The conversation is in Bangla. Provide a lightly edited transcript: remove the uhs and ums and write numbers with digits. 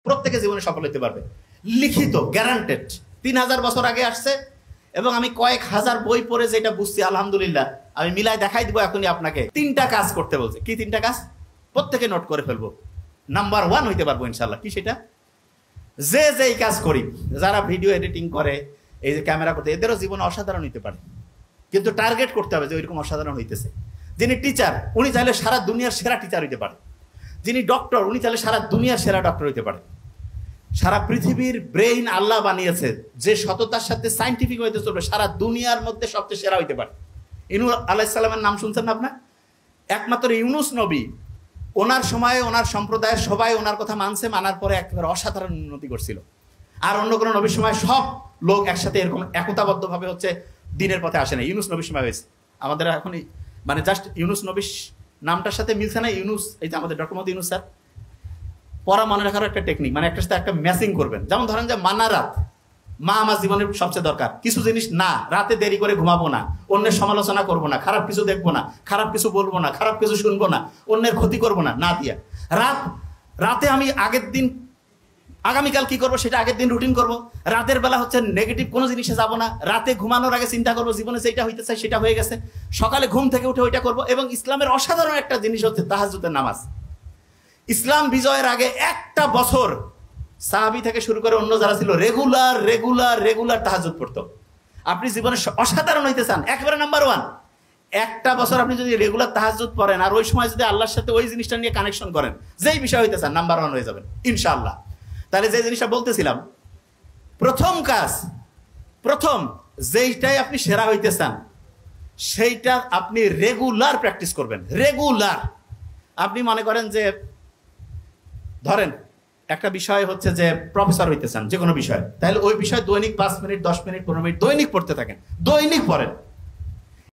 প্রত্যেকে জীবনে সফল হতে পারবে, লিখিত গ্যারান্টেড। 3000 বছর আগে আসছে এবং আমি কয়েক হাজার বই পড়ে যেটা বুঝছি আলহামদুলিল্লাহ আমি মিলাই দেখাই দিব এখনই আপনাকে। 3টা কাজ করতে বলছে। কি 3টা কাজ? প্রত্যেকে নোট করে ফেলবো। নাম্বার 1 হইতে পারবো ইনশাল্লাহ। কি সেটা? যে এই কাজ করি, যারা ভিডিও এডিটিং করে, এই যে ক্যামেরা করতে, এদেরও জীবনে অসাধারণ হইতে পারে, কিন্তু টার্গেট করতে হবে যে ওইরকম অসাধারণ হইতেছে। যিনি টিচার উনি চাইলে সারা দুনিয়ার সেরা টিচার হইতে পারে। যিনি ডক্টর উনি চাইলে সারা দুনিয়ার সেরা ডক্টর হইতে পারে। সারা পৃথিবীর ব্রেইন আল্লাহ বানিয়েছে যে সততার সাথে সাইন্টিফিক হইতে চলবে, সারা দুনিয়ার মধ্যে সবচেয়ে সেরা হইতে পারে। ইউনূস আলাইহিস সালামের নাম শুনছেন না আপনার? একমাত্র ইউনূস নবী, ওনার সময়ে ওনার সম্প্রদায়ের সবাই ওনার কথা মানছে, মানার পরে একেবারে অসাধারণ উন্নতি করছিল। আর অন্য কোনো নবীর সময় সব লোক একসাথে এরকম একতাবদ্ধভাবে হচ্ছে দিনের পথে আসে না। ইউনূস নবীর সময় হয়েছে। আমাদের এখন মানে জাস্ট ইউনূস নবীর নামটার সাথে মিলছে না। ইউনূস, এই যে আমাদের ডক্টর মোহাম্মদ ইউনূস স্যার, পড়া মনে রাখারও একটা টেকনিক, মানে একটার সাথে একটা ম্যাচিং করবেন। যেমন ধরেন যে মানা রাত, মা আমার জীবনের সবচেয়ে দরকার। কিছু জিনিস না, রাতে দেরি করে ঘুমাবো না, অন্যের সমালোচনা করবো না, খারাপ কিছু দেখবো না, খারাপ কিছু বলবো না, খারাপ কিছু শুনবো না, অন্যের ক্ষতি করবো না, না দিয়া রাতে আমি আগের দিন আগামীকাল কি করবো সেটা আগের দিন রুটিন করবো। রাতের বেলা হচ্ছে নেগেটিভ কোনো জিনিসে যাবো না। রাতে ঘুমানোর আগে চিন্তা করবো জীবনে যেটা হইতে চাই সেটা হয়ে গেছে, সকালে ঘুম থেকে উঠে ওইটা করবো। এবং ইসলামের অসাধারণ একটা জিনিস হচ্ছে তাহাজ্জুদের নামাজ। ইসলাম বিজয়ের আগে একটা বছর সাহাবী থেকে শুরু করে অন্য যারা ছিল রেগুলার তাহাজ্জুদ পড়তো। আপনি জীবনে অসাধারণ হইতে চান, একেবারে নাম্বার 1, একটা বছর আপনি যদি রেগুলার তাহাজ্জুদ পড়েন আর ওই সময় যদি আল্লাহর সাথে ওই জিনিসটা নিয়ে কানেকশন করেন, যেই বিষয় হইতে চান, নাম্বার 1 হয়ে যাবেন ইনশাআল্লাহ। তাহলে যে জিনিসটা বলতেছিলাম, প্রথম যেইটাই আপনি সেরা হইতে চান সেইটা আপনি রেগুলার প্র্যাকটিস করবেন। রেগুলার আপনি মনে করেন যে ধরেন একটা বিষয় হচ্ছে যে প্রফেসর হইতে চান যে কোনো বিষয়, তাহলে ওই বিষয় দৈনিক 5 মিনিট 10 মিনিট 15 মিনিট দৈনিক পড়তে থাকেন, দৈনিক পড়েন।